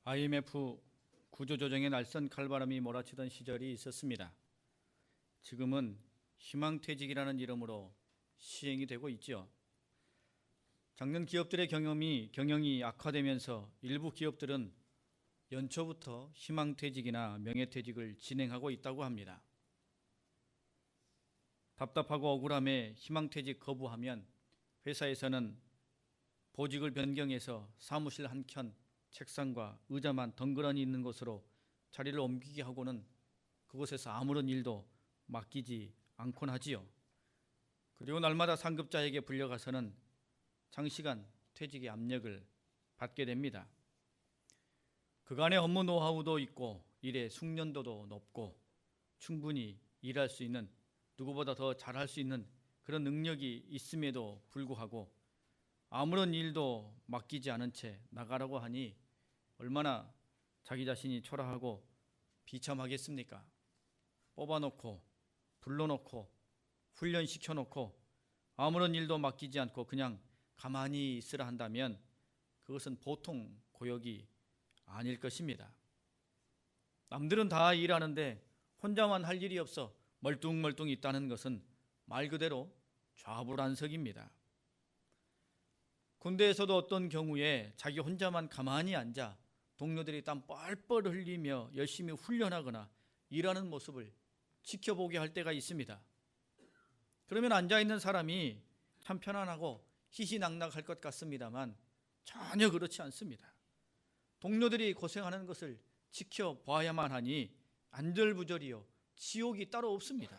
IMF 구조조정의 날선 칼바람이 몰아치던 시절이 있었습니다. 지금은 희망퇴직이라는 이름으로 시행이 되고 있죠. 작년 기업들의 경영이 악화되면서 일부 기업들은 연초부터 희망퇴직이나 명예퇴직을 진행하고 있다고 합니다. 답답하고 억울함에 희망퇴직 거부하면 회사에서는 보직을 변경해서 사무실 한켠 책상과 의자만 덩그러니 있는 곳으로 자리를 옮기게 하고는 그곳에서 아무런 일도 맡기지 않곤 하지요. 그리고 날마다 상급자에게 불려가서는 장시간 퇴직의 압력을 받게 됩니다. 그간의 업무 노하우도 있고 일의 숙련도도 높고 충분히 일할 수 있는, 누구보다 더 잘할 수 있는 그런 능력이 있음에도 불구하고 아무런 일도 맡기지 않은 채 나가라고 하니 얼마나 자기 자신이 초라하고 비참하겠습니까? 뽑아놓고 불러놓고 훈련시켜놓고 아무런 일도 맡기지 않고 그냥 가만히 있으라 한다면 그것은 보통 고역이 아닐 것입니다. 남들은 다 일하는데 혼자만 할 일이 없어 멀뚱멀뚱 있다는 것은 말 그대로 좌불안석입니다. 군대에서도 어떤 경우에 자기 혼자만 가만히 앉아 동료들이 땀 뻘뻘 흘리며 열심히 훈련하거나 일하는 모습을 지켜보게 할 때가 있습니다. 그러면 앉아있는 사람이 참 편안하고 희희낙낙할 것 같습니다만 전혀 그렇지 않습니다. 동료들이 고생하는 것을 지켜봐야만 하니 안절부절이요, 지옥이 따로 없습니다.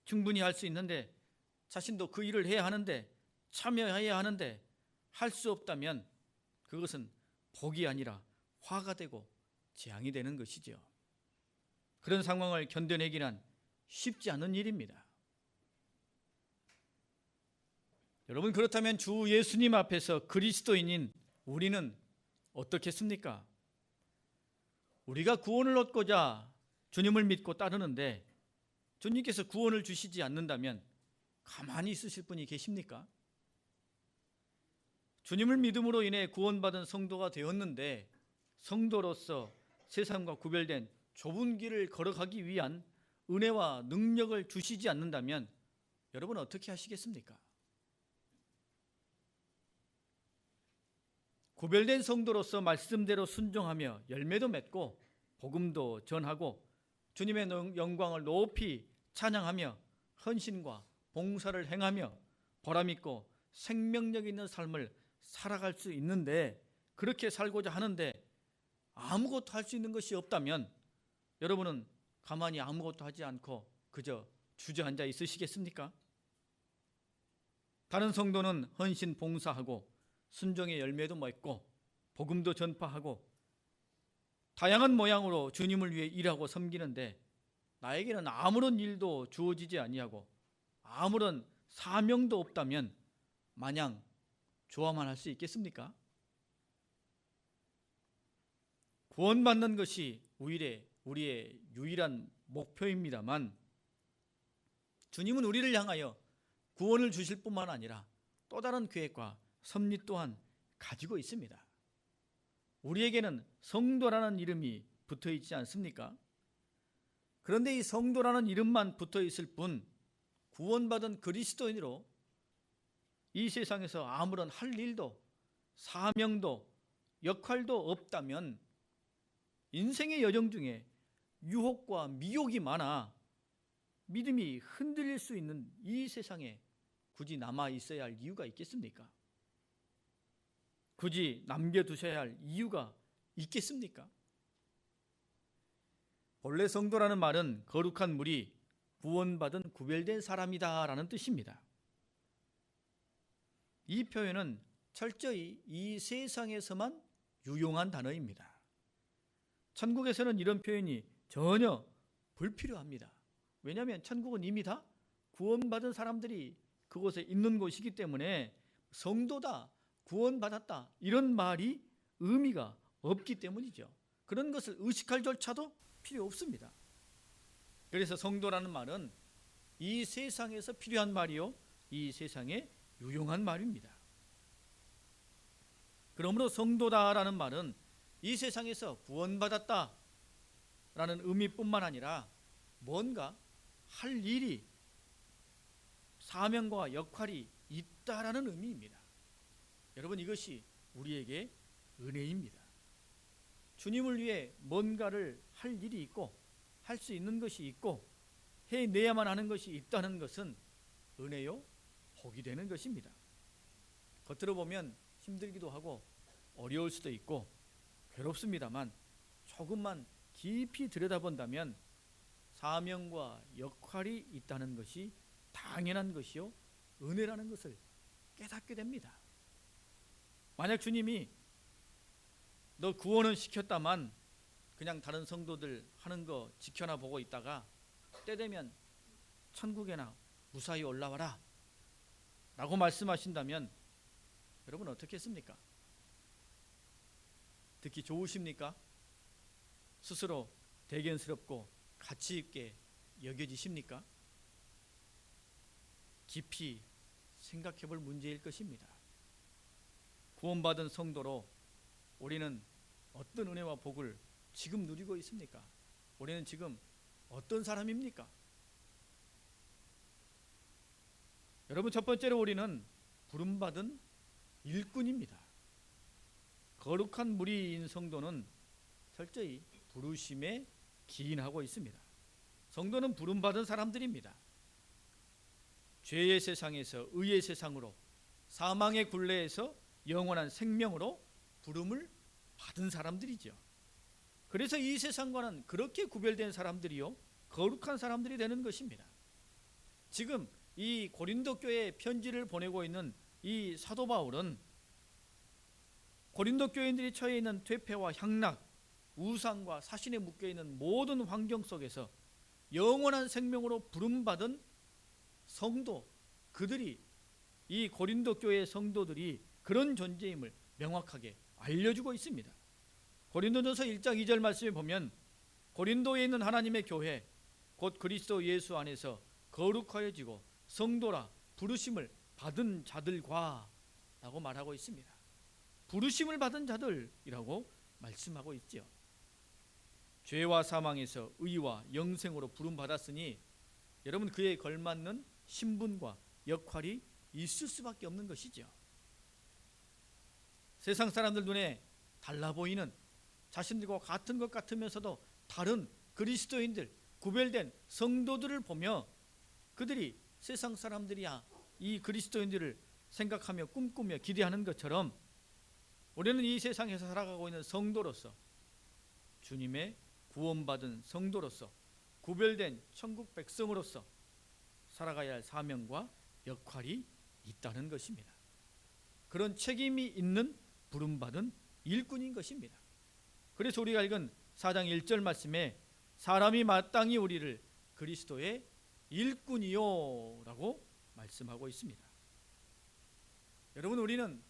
충분히 할 수 있는데, 자신도 그 일을 해야 하는데, 참여해야 하는데 할 수 없다면 그것은 복이 아니라 화가 되고 재앙이 되는 것이죠. 그런 상황을 견뎌내기란 쉽지 않은 일입니다. 여러분, 그렇다면 주 예수님 앞에서 그리스도인인 우리는 어떻겠습니까? 우리가 구원을 얻고자 주님을 믿고 따르는데 주님께서 구원을 주시지 않는다면 가만히 있으실 분이 계십니까? 주님을 믿음으로 인해 구원받은 성도가 되었는데 성도로서 세상과 구별된 좁은 길을 걸어가기 위한 은혜와 능력을 주시지 않는다면 여러분 어떻게 하시겠습니까? 구별된 성도로서 말씀대로 순종하며 열매도 맺고 복음도 전하고 주님의 영광을 높이 찬양하며 헌신과 봉사를 행하며 보람있고 생명력 있는 삶을 살아갈 수 있는데, 그렇게 살고자 하는데 아무것도 할 수 있는 것이 없다면 여러분은 가만히 아무것도 하지 않고 그저 주저앉아 있으시겠습니까? 다른 성도는 헌신 봉사하고 순종의 열매도 맺고 복음도 전파하고 다양한 모양으로 주님을 위해 일하고 섬기는데 나에게는 아무런 일도 주어지지 아니하고 아무런 사명도 없다면 마냥 좋아만 할 수 있겠습니까? 구원받는 것이 우리의 유일한 목표입니다만 주님은 우리를 향하여 구원을 주실 뿐만 아니라 또 다른 계획과 섭리 또한 가지고 있습니다. 우리에게는 성도라는 이름이 붙어 있지 않습니까? 그런데 이 성도라는 이름만 붙어 있을 뿐 구원받은 그리스도인으로 이 세상에서 아무런 할 일도 사명도 역할도 없다면 인생의 여정 중에 유혹과 미혹이 많아 믿음이 흔들릴 수 있는 이 세상에 굳이 남아 있어야 할 이유가 있겠습니까? 굳이 남겨두셔야 할 이유가 있겠습니까? 본래 성도라는 말은 거룩한 무리, 구원받은 구별된 사람이다 라는 뜻입니다. 이 표현은 철저히 이 세상에서만 유용한 단어입니다. 천국에서는 이런 표현이 전혀 불필요합니다. 왜냐하면 천국은 이미 다 구원받은 사람들이 그곳에 있는 곳이기 때문에 성도다, 구원받았다 이런 말이 의미가 없기 때문이죠. 그런 것을 의식할 조차도 필요 없습니다. 그래서 성도라는 말은 이 세상에서 필요한 말이요, 이 세상에 유용한 말입니다. 그러므로 성도다라는 말은 이 세상에서 구원받았다라는 의미뿐만 아니라 뭔가 할 일이, 사명과 역할이 있다라는 의미입니다. 여러분, 이것이 우리에게 은혜입니다. 주님을 위해 뭔가를 할 일이 있고 할 수 있는 것이 있고 해내야만 하는 것이 있다는 것은 은혜요, 복이 되는 것입니다. 겉으로 보면 힘들기도 하고 어려울 수도 있고 괴롭습니다만 조금만 깊이 들여다본다면 사명과 역할이 있다는 것이 당연한 것이요, 은혜라는 것을 깨닫게 됩니다. 만약 주님이 너 구원은 시켰다만 그냥 다른 성도들 하는 거 지켜나 보고 있다가 때 되면 천국에나 무사히 올라와라 라고 말씀하신다면 여러분 어떻게 했습니까? 듣기 좋으십니까? 스스로 대견스럽고 가치 있게 여겨지십니까? 깊이 생각해 볼 문제일 것입니다. 구원받은 성도로 우리는 어떤 은혜와 복을 지금 누리고 있습니까? 우리는 지금 어떤 사람입니까? 여러분, 첫 번째로 우리는 부름받은 일꾼입니다. 거룩한 무리인 성도는 철저히 부르심에 기인하고 있습니다. 성도는 부름받은 사람들입니다. 죄의 세상에서 의의 세상으로, 사망의 굴레에서 영원한 생명으로 부름을 받은 사람들이죠. 그래서 이 세상과는 그렇게 구별된 사람들이요, 거룩한 사람들이 되는 것입니다. 지금 이 고린도 교회에 편지를 보내고 있는 이 사도 바울은 고린도 교인들이 처해 있는 퇴폐와 향락, 우상과 사신에 묶여 있는 모든 환경 속에서 영원한 생명으로 부름받은 성도, 그들이, 이 고린도 교회의 성도들이 그런 존재임을 명확하게 알려주고 있습니다. 고린도전서 1장 2절 말씀에 보면 고린도에 있는 하나님의 교회 곧 그리스도 예수 안에서 거룩하여지고 성도라 부르심을 받은 자들과 라고 말하고 있습니다. 부르심을 받은 자들이라고 말씀하고 있죠. 죄와 사망에서 의와 영생으로 부름받았으니 여러분, 그에 걸맞는 신분과 역할이 있을 수밖에 없는 것이죠. 세상 사람들 눈에 달라 보이는, 자신들과 같은 것 같으면서도 다른 그리스도인들, 구별된 성도들을 보며 그들이 세상 사람들이야 이 그리스도인들을 생각하며 꿈꾸며 기대하는 것처럼 우리는 이 세상에서 살아가고 있는 성도로서, 주님의 구원받은 성도로서, 구별된 천국 백성으로서 살아가야 할 사명과 역할이 있다는 것입니다. 그런 책임이 있는 부름받은 일꾼인 것입니다. 그래서 우리가 읽은 4장 1절 말씀에 사람이 마땅히 우리를 그리스도의 일꾼이요 라고 말씀하고 있습니다. 여러분, 우리는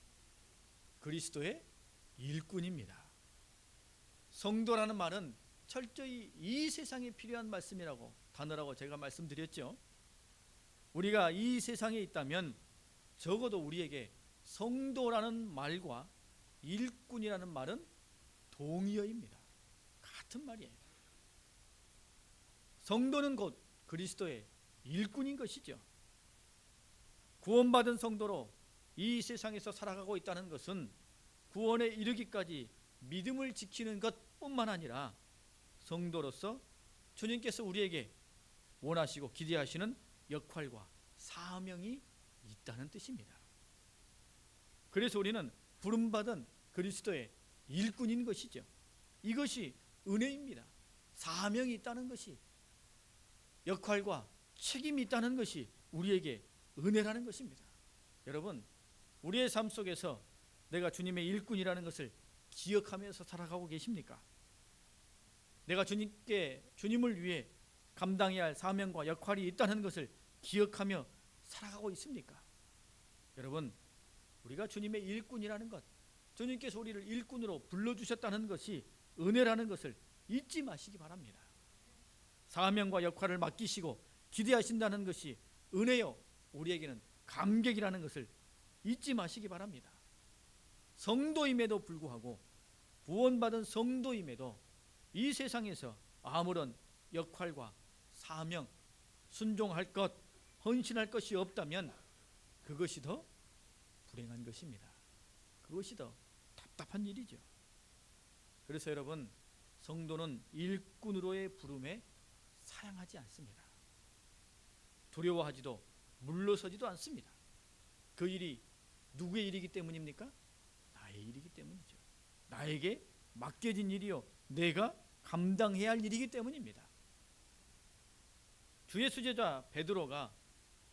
그리스도의 일꾼입니다. 성도라는 말은 철저히 이 세상에 필요한 말씀이라고, 단어라고 제가 말씀드렸죠. 우리가 이 세상에 있다면 적어도 우리에게 성도라는 말과 일꾼이라는 말은 동의어입니다. 같은 말이에요. 성도는 곧 그리스도의 일꾼인 것이죠. 구원받은 성도로 이 세상에서 살아가고 있다는 것은 구원에 이르기까지 믿음을 지키는 것뿐만 아니라 성도로서 주님께서 우리에게 원하시고 기대하시는 역할과 사명이 있다는 뜻입니다. 그래서 우리는 부름받은 그리스도의 일꾼인 것이죠. 이것이 은혜입니다. 사명이 있다는 것이, 역할과 책임이 있다는 것이 우리에게 은혜라는 것입니다. 여러분, 우리의 삶 속에서 내가 주님의 일꾼이라는 것을 기억하면서 살아가고 계십니까? 내가 주님을 위해 감당해야 할 사명과 역할이 있다는 것을 기억하며 살아가고 있습니까? 여러분, 우리가 주님의 일꾼이라는 것, 주님께서 우리를 일꾼으로 불러주셨다는 것이 은혜라는 것을 잊지 마시기 바랍니다. 사명과 역할을 맡기시고 기대하신다는 것이 은혜요, 우리에게는 감격이라는 것을 잊지 마시기 바랍니다. 성도임에도 불구하고, 구원받은 성도임에도 이 세상에서 아무런 역할과 사명, 순종할 것, 헌신할 것이 없다면 그것이 더 불행한 것입니다. 그것이 더 답답한 일이죠. 그래서 여러분, 성도는 일꾼으로의 부름에 사양하지 않습니다. 두려워하지도 물러서지도 않습니다. 그 일이 누구의 일이기 때문입니까? 나의 일이기 때문이죠. 나에게 맡겨진 일이요, 내가 감당해야 할 일이기 때문입니다. 주의 수제자 베드로가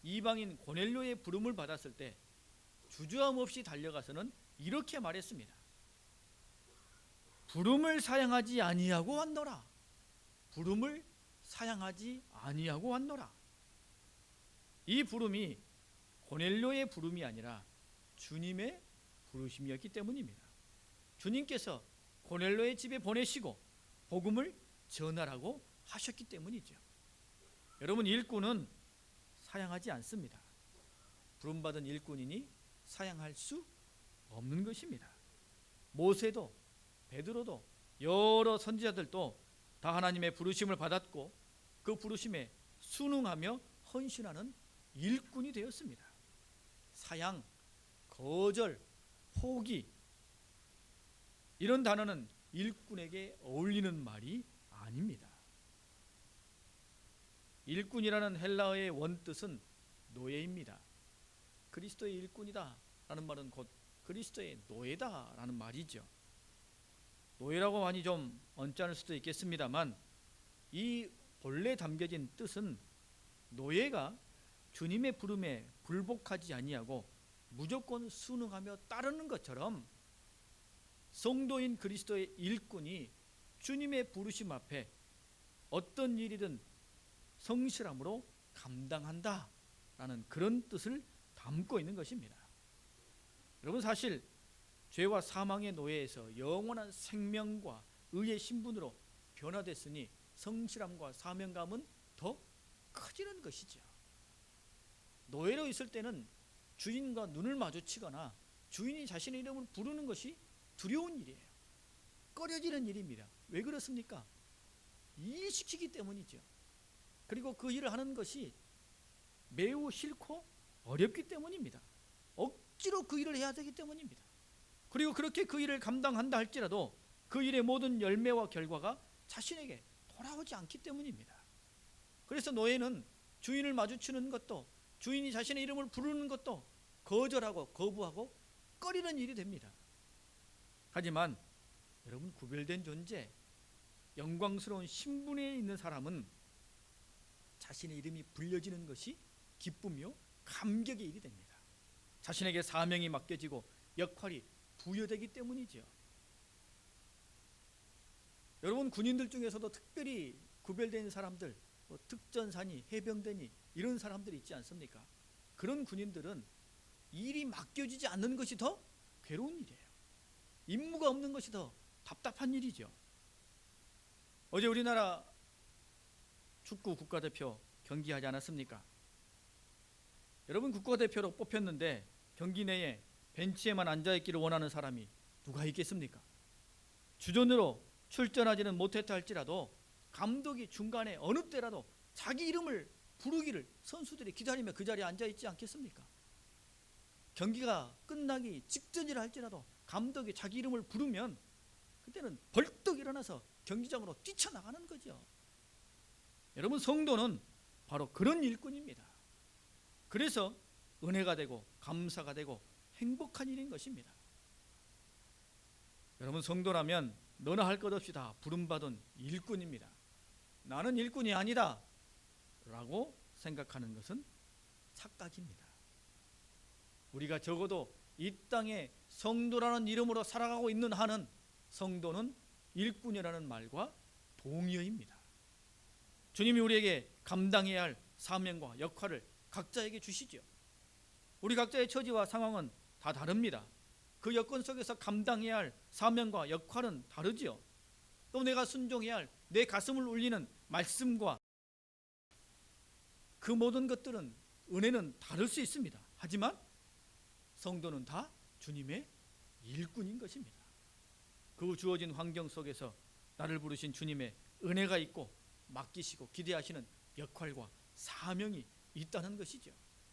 이방인 고넬료의 부름을 받았을 때 주저함 없이 달려가서는 이렇게 말했습니다. 부름을 사양하지 아니하고 왔노라. 부름을 사양하지 아니하고 왔노라. 이 부름이 고넬료의 부름이 아니라 주님의 부르심이었기 때문입니다. 주님께서 고넬료의 집에 보내시고 복음을 전하라고 하셨기 때문이죠. 여러분, 일꾼은 사양하지 않습니다. 부름받은 일꾼이니 사양할 수 없는 것입니다. 모세도 베드로도 여러 선지자들도 다 하나님의 부르심을 받았고 그 부르심에 순응하며 헌신하는 일꾼이 되었습니다. 사양, 거절, 포기, 이런 단어는 일꾼에게 어울리는 말이 아닙니다. 일꾼이라는 헬라어의 원뜻은 노예입니다. 그리스도의 일꾼이다 라는 말은 곧 그리스도의 노예다 라는 말이죠. 노예라고 많이 좀 언짢을 수도 있겠습니다만 이 본래 담겨진 뜻은 노예가 주님의 부름에 불복하지 아니하고 무조건 순응하며 따르는 것처럼 성도인 그리스도의 일꾼이 주님의 부르심 앞에 어떤 일이든 성실함으로 감당한다 라는 그런 뜻을 담고 있는 것입니다. 여러분, 사실 죄와 사망의 노예에서 영원한 생명과 의의 신분으로 변화됐으니 성실함과 사명감은 더 커지는 것이죠. 노예로 있을 때는 주인과 눈을 마주치거나 주인이 자신의 이름을 부르는 것이 두려운 일이에요. 꺼려지는 일입니다. 왜 그렇습니까? 일 시키기 때문이죠. 그리고 그 일을 하는 것이 매우 싫고 어렵기 때문입니다. 억지로 그 일을 해야 되기 때문입니다. 그리고 그렇게 그 일을 감당한다 할지라도 그 일의 모든 열매와 결과가 자신에게 돌아오지 않기 때문입니다. 그래서 노예는 주인을 마주치는 것도 주인이 자신의 이름을 부르는 것도 거절하고 거부하고 꺼리는 일이 됩니다. 하지만 여러분, 구별된 존재, 영광스러운 신분에 있는 사람은 자신의 이름이 불려지는 것이 기쁨이요 감격의 일이 됩니다. 자신에게 사명이 맡겨지고 역할이 부여되기 때문이죠. 여러분, 군인들 중에서도 특별히 구별된 사람들, 특전사니 해병대니 이런 사람들이 있지 않습니까? 그런 군인들은 일이 맡겨지지 않는 것이 더 괴로운 일이에요. 임무가 없는 것이 더 답답한 일이죠. 어제 우리나라 축구 국가대표 경기하지 않았습니까? 여러분, 국가대표로 뽑혔는데 경기 내에 벤치에만 앉아있기를 원하는 사람이 누가 있겠습니까? 주전으로 출전하지는 못했다 할지라도 감독이 중간에 어느 때라도 자기 이름을 부르기를 선수들이 기다리며 그 자리에 앉아있지 않겠습니까? 경기가 끝나기 직전이라 할지라도 감독이 자기 이름을 부르면 그때는 벌떡 일어나서 경기장으로 뛰쳐나가는 거죠. 여러분, 성도는 바로 그런 일꾼입니다. 그래서 은혜가 되고 감사가 되고 행복한 일인 것입니다. 여러분, 성도라면 너나 할 것 없이 다 부름받은 일꾼입니다. 나는 일꾼이 아니다 라고 생각하는 것은 착각입니다. 우리가 적어도 이 땅에 성도라는 이름으로 살아가고 있는 한은 성도는 일꾼이라는 말과 동의어입니다. 주님이 우리에게 감당해야 할 사명과 역할을 각자에게 주시죠. 우리 각자의 처지와 상황은 다 다릅니다. 그 여건 속에서 감당해야 할 사명과 역할은 다르죠. 또 내가 순종해야 할 내 가슴을 울리는 말씀과 그 모든 것들은 은혜는 다를 수 있습니다. 하지만 성도는 다 주님의 일꾼인 것입니다. 그 주어진 환경 속에서 나를 부르신 주님의 은혜가 있고 맡기시고 기대하시는 역할과 사명이 있다는 것이죠.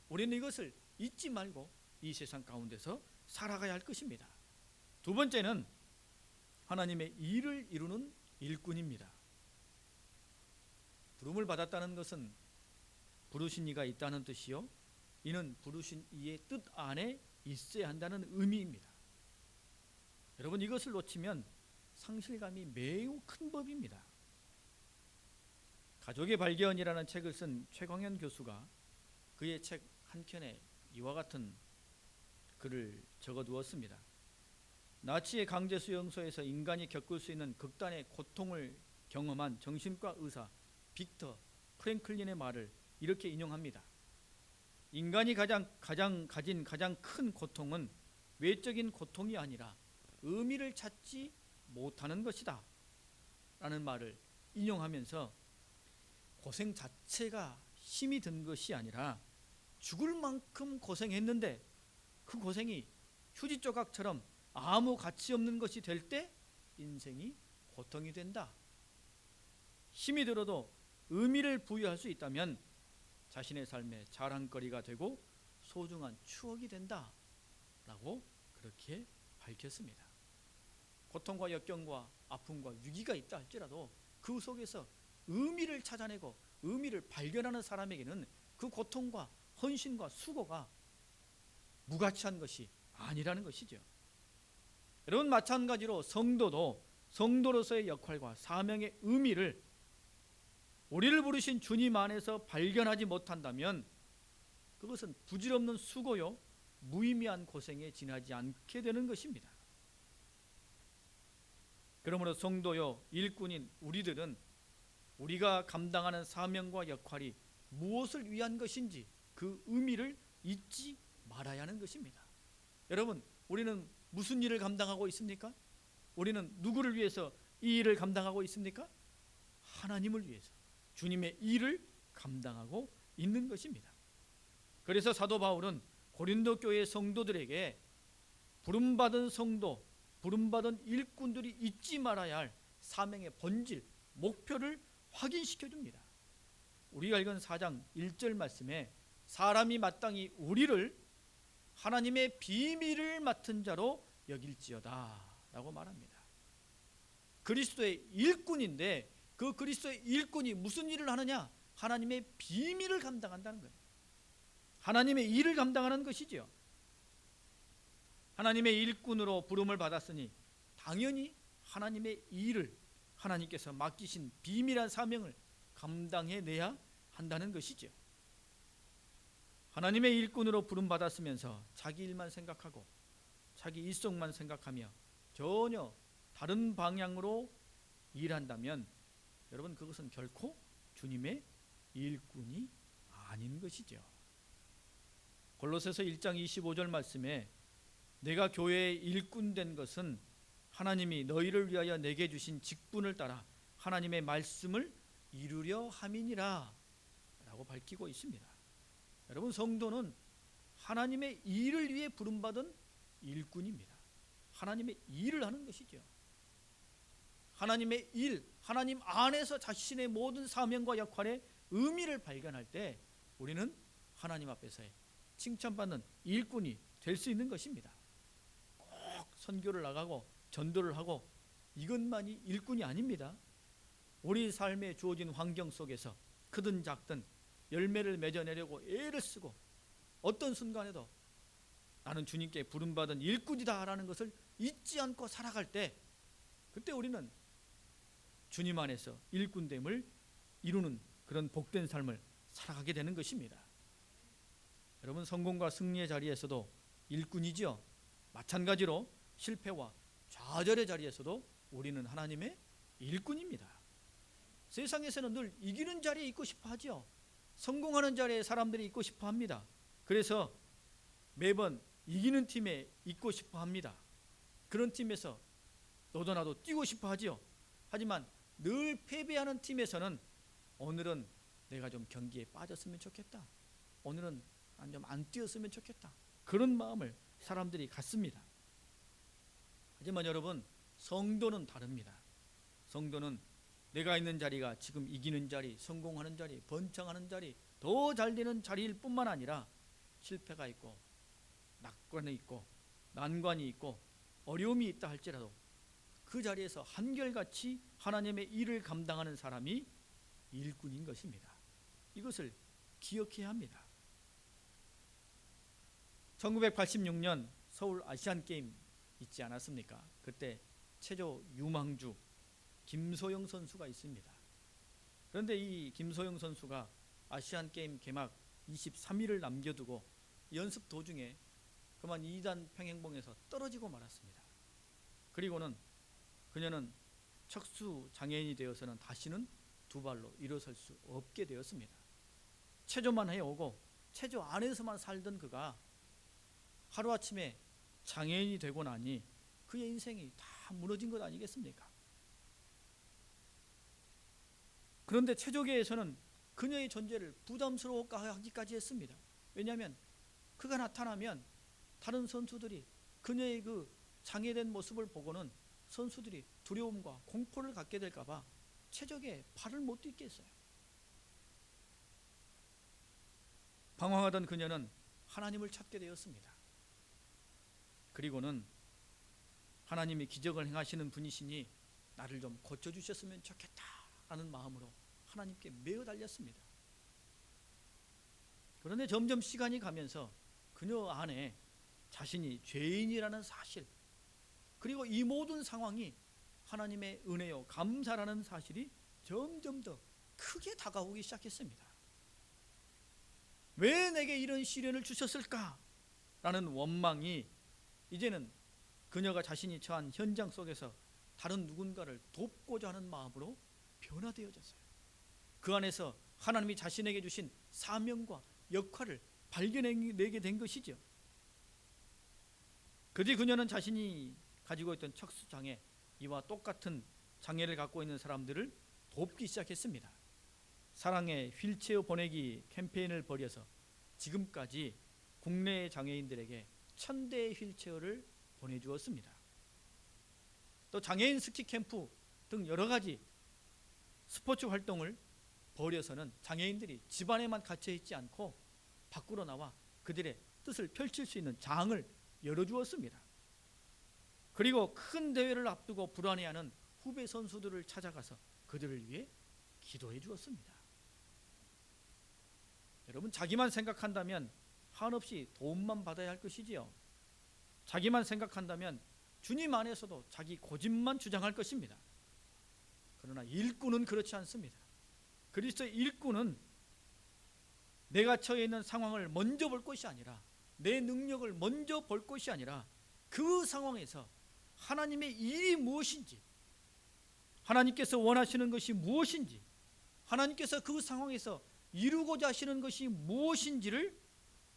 우리는 이것을 잊지 말고 이 세상 가운데서 살아가야 할 것입니다. 두 번째는 하나님의 일을 이루는 일꾼입니다. 부름을 받았다는 것은 부르신 이가 있다는 뜻이요, 이는 부르신 이의 뜻 안에 있어야 한다는 의미입니다. 여러분, 이것을 놓치면 상실감이 매우 큰 법입니다. 가족의 발견이라는 책을 쓴 최광현 교수가 그의 책 한켠에 이와 같은 글을 적어두었습니다. 나치의 강제 수용소에서 인간이 겪을 수 있는 극단의 고통을 경험한 정신과 의사 빅터 프랭클린의 말을 이렇게 인용합니다. 인간이 가진 가장 큰 고통은 외적인 고통이 아니라 의미를 찾지 못하는 것이다 라는 말을 인용하면서 고생 자체가 힘이 든 것이 아니라 죽을 만큼 고생했는데 그 고생이 휴지 조각처럼 아무 가치 없는 것이 될 때 인생이 고통이 된다. 힘이 들어도 의미를 부여할 수 있다면 자신의 삶의 자랑거리가 되고 소중한 추억이 된다 라고 그렇게 밝혔습니다. 고통과 역경과 아픔과 위기가 있다 할지라도 그 속에서 의미를 찾아내고 의미를 발견하는 사람에게는 그 고통과 헌신과 수고가 무가치한 것이 아니라는 것이죠. 여러분, 마찬가지로 성도도 성도로서의 역할과 사명의 의미를 우리를 부르신 주님 안에서 발견하지 못한다면 그것은 부질없는 수고요, 무의미한 고생에 지나지 않게 되는 것입니다. 그러므로 성도요, 일꾼인 우리들은 우리가 감당하는 사명과 역할이 무엇을 위한 것인지 그 의미를 잊지 말아야 하는 것입니다. 여러분, 우리는 무슨 일을 감당하고 있습니까? 우리는 누구를 위해서 이 일을 감당하고 있습니까? 하나님을 위해서 주님의 일을 감당하고 있는 것입니다. 그래서 사도 바울은 고린도 교회 성도들에게 부름받은 성도, 부름받은 일꾼들이 잊지 말아야 할 사명의 본질, 목표를 확인시켜 줍니다. 우리가 읽은 4장 1절 말씀에 사람이 마땅히 우리를 하나님의 비밀을 맡은 자로 여길지어다 라고 말합니다. 그리스도의 일꾼인데 그 그리스도의 일꾼이 무슨 일을 하느냐? 하나님의 비밀을 감당한다는 거예요. 하나님의 일을 감당하는 것이죠. 하나님의 일꾼으로 부름을 받았으니 당연히 하나님의 일을 하나님께서 맡기신 비밀한 사명을 감당해내야 한다는 것이죠. 하나님의 일꾼으로 부름받았으면서 자기 일만 생각하고 자기 일속만 생각하며 전혀 다른 방향으로 일한다면 여러분, 그것은 결코 주님의 일꾼이 아닌 것이죠. 골로새서 1장 25절 말씀에 내가 교회의 일꾼 된 것은 하나님이 너희를 위하여 내게 주신 직분을 따라 하나님의 말씀을 이루려 함이니라 라고 밝히고 있습니다. 여러분, 성도는 하나님의 일을 위해 부름받은 일꾼입니다. 하나님의 일을 하는 것이죠. 하나님의 일, 하나님 안에서 자신의 모든 사명과 역할의 의미를 발견할 때 우리는 하나님 앞에서의 칭찬받는 일꾼이 될 수 있는 것입니다. 꼭 선교를 나가고 전도를 하고 이것만이 일꾼이 아닙니다. 우리 삶에 주어진 환경 속에서 크든 작든 열매를 맺어내려고 애를 쓰고 어떤 순간에도 나는 주님께 부름받은 일꾼이다 라는 것을 잊지 않고 살아갈 때 그때 우리는 주님 안에서 일꾼됨을 이루는 그런 복된 삶을 살아가게 되는 것입니다. 여러분, 성공과 승리의 자리에서도 일꾼이죠. 마찬가지로 실패와 좌절의 자리에서도 우리는 하나님의 일꾼입니다. 세상에서는 늘 이기는 자리에 있고 싶어 하죠. 성공하는 자리에 사람들이 있고 싶어 합니다. 그래서 매번 이기는 팀에 있고 싶어 합니다. 그런 팀에서 너도 나도 뛰고 싶어 하죠. 하지만 늘 패배하는 팀에서는 오늘은 내가 좀 경기에 빠졌으면 좋겠다. 오늘은 난 좀 안 뛰었으면 좋겠다. 그런 마음을 사람들이 갖습니다. 하지만 여러분, 성도는 다릅니다. 성도는 내가 있는 자리가 지금 이기는 자리, 성공하는 자리, 번창하는 자리, 더 잘되는 자리일 뿐만 아니라 실패가 있고 낙관이 있고 난관이 있고 어려움이 있다 할지라도 그 자리에서 한결같이 하나님의 일을 감당하는 사람이 일꾼인 것입니다. 이것을 기억해야 합니다. 1986년 서울 아시안게임 있지 않았습니까? 그때 체조 유망주 김소영 선수가 있습니다. 그런데 이 김소영 선수가 아시안게임 개막 23일을 남겨두고 연습 도중에 그만 2단 평행봉에서 떨어지고 말았습니다. 그리고는 그녀는 척수 장애인이 되어서는 다시는 두 발로 일어설 수 없게 되었습니다. 체조만 해오고 체조 안에서만 살던 그가 하루아침에 장애인이 되고 나니 그의 인생이 다 무너진 것 아니겠습니까? 그런데 체조계에서는 그녀의 존재를 부담스러워하기까지 했습니다. 왜냐하면 그가 나타나면 다른 선수들이 그녀의 그 장애된 모습을 보고는 선수들이 두려움과 공포를 갖게 될까 봐 체조계에 발을 못 딛게 했어요. 방황하던 그녀는 하나님을 찾게 되었습니다. 그리고는 하나님이 기적을 행하시는 분이시니 나를 좀 고쳐주셨으면 좋겠다라는 마음으로 하나님께 매어 달렸습니다. 그런데 점점 시간이 가면서 그녀 안에 자신이 죄인이라는 사실, 그리고 이 모든 상황이 하나님의 은혜요 감사라는 사실이 점점 더 크게 다가오기 시작했습니다. 왜 내게 이런 시련을 주셨을까? 라는 원망이 이제는 그녀가 자신이 처한 현장 속에서 다른 누군가를 돕고자 하는 마음으로 변화되어졌어요. 그 안에서 하나님이 자신에게 주신 사명과 역할을 발견해내게 된 것이죠. 그뒤 그녀는 자신이 가지고 있던 척수장애, 이와 똑같은 장애를 갖고 있는 사람들을 돕기 시작했습니다. 사랑의 휠체어 보내기 캠페인을 벌여서 지금까지 국내 장애인들에게 1000대의 휠체어를 보내주었습니다. 또 장애인 스키 캠프 등 여러 가지 스포츠 활동을 벌여서는 장애인들이 집 안에만 갇혀있지 않고 밖으로 나와 그들의 뜻을 펼칠 수 있는 장을 열어주었습니다. 그리고 큰 대회를 앞두고 불안해하는 후배 선수들을 찾아가서 그들을 위해 기도해 주었습니다. 여러분, 자기만 생각한다면 한없이 도움만 받아야 할 것이지요. 자기만 생각한다면 주님 안에서도 자기 고집만 주장할 것입니다. 그러나 일꾼은 그렇지 않습니다. 그리스도의 일꾼은 내가 처해 있는 상황을 먼저 볼 것이 아니라, 내 능력을 먼저 볼 것이 아니라 그 상황에서 하나님의 일이 무엇인지, 하나님께서 원하시는 것이 무엇인지, 하나님께서 그 상황에서 이루고자 하시는 것이 무엇인지를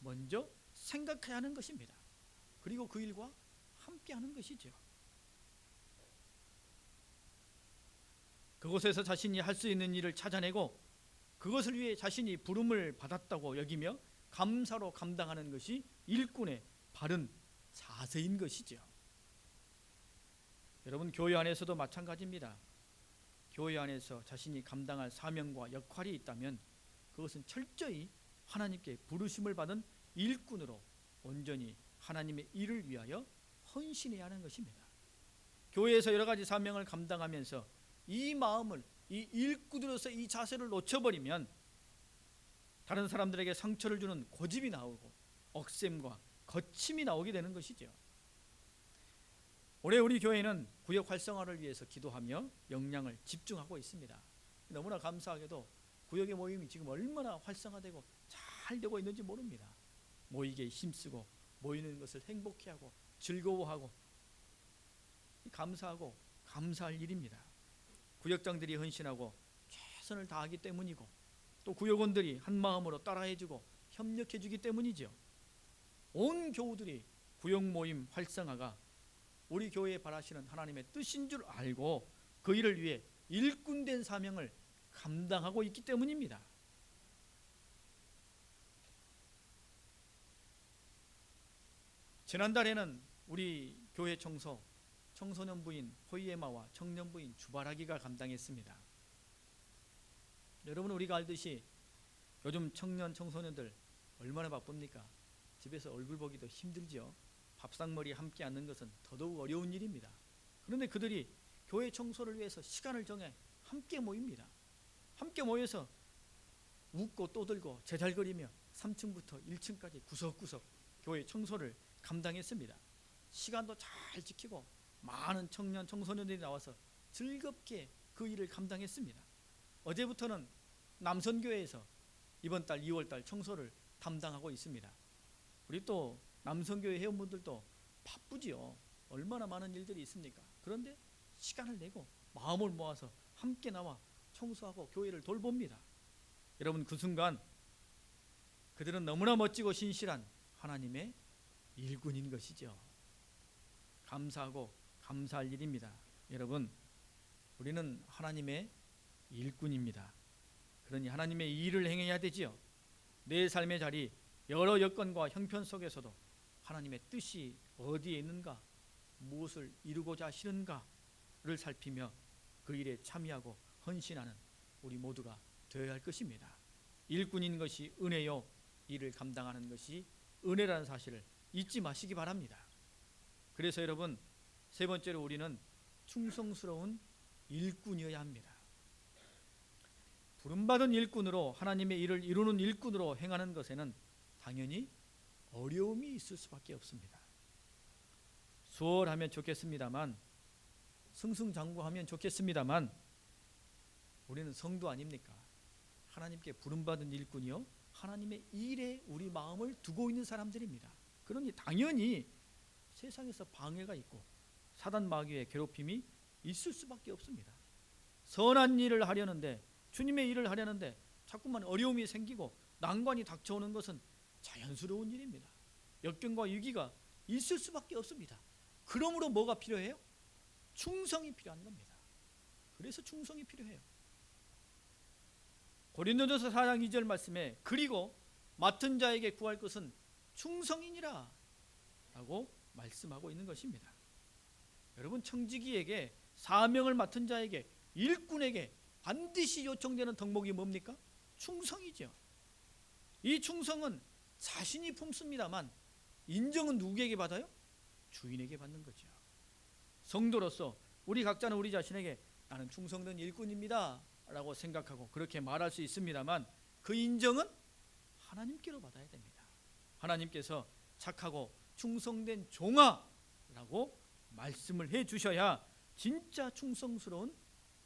먼저 생각해야 하는 것입니다. 그리고 그 일과 함께 하는 것이죠. 그곳에서 자신이 할 수 있는 일을 찾아내고 그것을 위해 자신이 부름을 받았다고 여기며 감사로 감당하는 것이 일꾼의 바른 자세인 것이죠. 여러분, 교회 안에서도 마찬가지입니다. 교회 안에서 자신이 감당할 사명과 역할이 있다면 그것은 철저히 하나님께 부르심을 받은 일꾼으로 온전히 하나님의 일을 위하여 헌신해야 하는 것입니다. 교회에서 여러 가지 사명을 감당하면서 이 마음을, 이 일꾼으로서 이 자세를 놓쳐버리면 다른 사람들에게 상처를 주는 고집이 나오고 억셈과 거침이 나오게 되는 것이죠. 올해 우리 교회는 구역 활성화를 위해서 기도하며 역량을 집중하고 있습니다. 너무나 감사하게도 구역의 모임이 지금 얼마나 활성화되고 잘 되고 있는지 모릅니다. 모이기에 힘쓰고 모이는 것을 행복해하고 즐거워하고 감사하고 감사할 일입니다. 구역장들이 헌신하고 최선을 다하기 때문이고 또 구역원들이 한마음으로 따라해주고 협력해주기 때문이죠. 온 교우들이 구역 모임 활성화가 우리 교회에 바라시는 하나님의 뜻인 줄 알고 그 일을 위해 일꾼된 사명을 감당하고 있기 때문입니다. 지난달에는 우리 교회 청소 청소년부인 호이에마와 청년부인 주바라기가 감당했습니다. 여러분, 우리가 알듯이 요즘 청년 청소년들 얼마나 바쁩니까? 집에서 얼굴 보기도 힘들죠. 밥상머리에 함께 앉는 것은 더더욱 어려운 일입니다. 그런데 그들이 교회 청소를 위해서 시간을 정해 함께 모입니다. 함께 모여서 웃고 떠들고 제잘거리며 3층부터 1층까지 구석구석 교회 청소를 감당했습니다. 시간도 잘 지키고 많은 청년 청소년들이 나와서 즐겁게 그 일을 감당했습니다. 어제부터는 남선교회에서 이번 달 2월달 청소를 담당하고 있습니다. 우리 또 남선교회 회원분들도 바쁘지요. 얼마나 많은 일들이 있습니까? 그런데 시간을 내고 마음을 모아서 함께 나와 청소하고 교회를 돌봅니다. 여러분, 그 순간 그들은 너무나 멋지고 신실한 하나님의 일꾼인 것이죠. 감사하고 감사할 일입니다. 여러분, 우리는 하나님의 일꾼입니다. 그러니 하나님의 일을 행해야 되지요. 내 삶의 자리, 여러 여건과 형편 속에서도 하나님의 뜻이 어디에 있는가, 무엇을 이루고자 하시는가를 살피며 그 일에 참여하고 헌신하는 우리 모두가 되어야 할 것입니다. 일꾼인 것이 은혜요, 일을 감당하는 것이 은혜라는 사실을 잊지 마시기 바랍니다. 그래서 여러분, 세 번째로 우리는 충성스러운 일꾼이어야 합니다. 부름받은 일꾼으로 하나님의 일을 이루는 일꾼으로 행하는 것에는 당연히 어려움이 있을 수밖에 없습니다. 수월하면 좋겠습니다만, 승승장구하면 좋겠습니다만, 우리는 성도 아닙니까? 하나님께 부름받은 일꾼이요, 하나님의 일에 우리 마음을 두고 있는 사람들입니다. 그러니 당연히 세상에서 방해가 있고 사단 마귀의 괴롭힘이 있을 수밖에 없습니다. 선한 일을 하려는데, 주님의 일을 하려는데 자꾸만 어려움이 생기고 난관이 닥쳐오는 것은 자연스러운 일입니다. 역경과 위기가 있을 수밖에 없습니다. 그러므로 뭐가 필요해요? 충성이 필요한 겁니다. 그래서 충성이 필요해요. 고린도전서 4장 2절 말씀에 그리고 맡은 자에게 구할 것은 충성이니라 라고 말씀하고 있는 것입니다. 여러분, 청지기에게, 사명을 맡은 자에게, 일꾼에게 반드시 요청되는 덕목이 뭡니까? 충성이죠. 이 충성은 자신이 품습니다만 인정은 누구에게 받아요? 주인에게 받는 거죠. 성도로서 우리 각자는 우리 자신에게 나는 충성된 일꾼입니다 라고 생각하고 그렇게 말할 수 있습니다만 그 인정은 하나님께로 받아야 됩니다. 하나님께서 착하고 충성된 종아 라고 말씀을 해 주셔야 진짜 충성스러운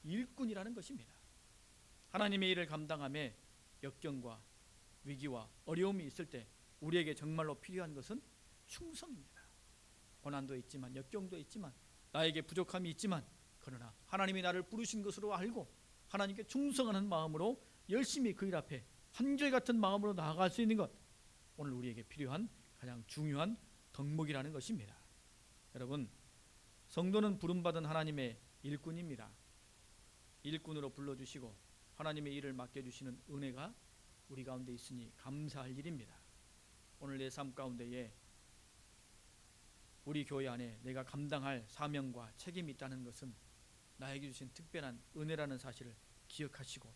일꾼이라는 것입니다. 하나님의 일을 감당함에 역경과 위기와 어려움이 있을 때 우리에게 정말로 필요한 것은 충성입니다. 고난도 있지만, 역경도 있지만, 나에게 부족함이 있지만, 그러나 하나님이 나를 부르신 것으로 알고 하나님께 충성하는 마음으로 열심히 그 일 앞에 한결같은 마음으로 나아갈 수 있는 것, 오늘 우리에게 필요한 가장 중요한 덕목이라는 것입니다. 여러분, 성도는 부름받은 하나님의 일꾼입니다. 일꾼으로 불러주시고 하나님의 일을 맡겨주시는 은혜가 우리 가운데 있으니 감사할 일입니다. 오늘 내 삶 가운데에 우리 교회 안에 내가 감당할 사명과 책임이 있다는 것은 나에게 주신 특별한 은혜라는 사실을 기억하시고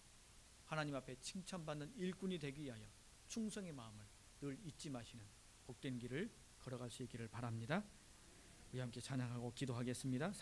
하나님 앞에 칭찬받는 일꾼이 되기 위하여 충성의 마음을 늘 잊지 마시는 복된 길을 걸어갈 수 있기를 바랍니다. 우리 함께 찬양하고 기도하겠습니다.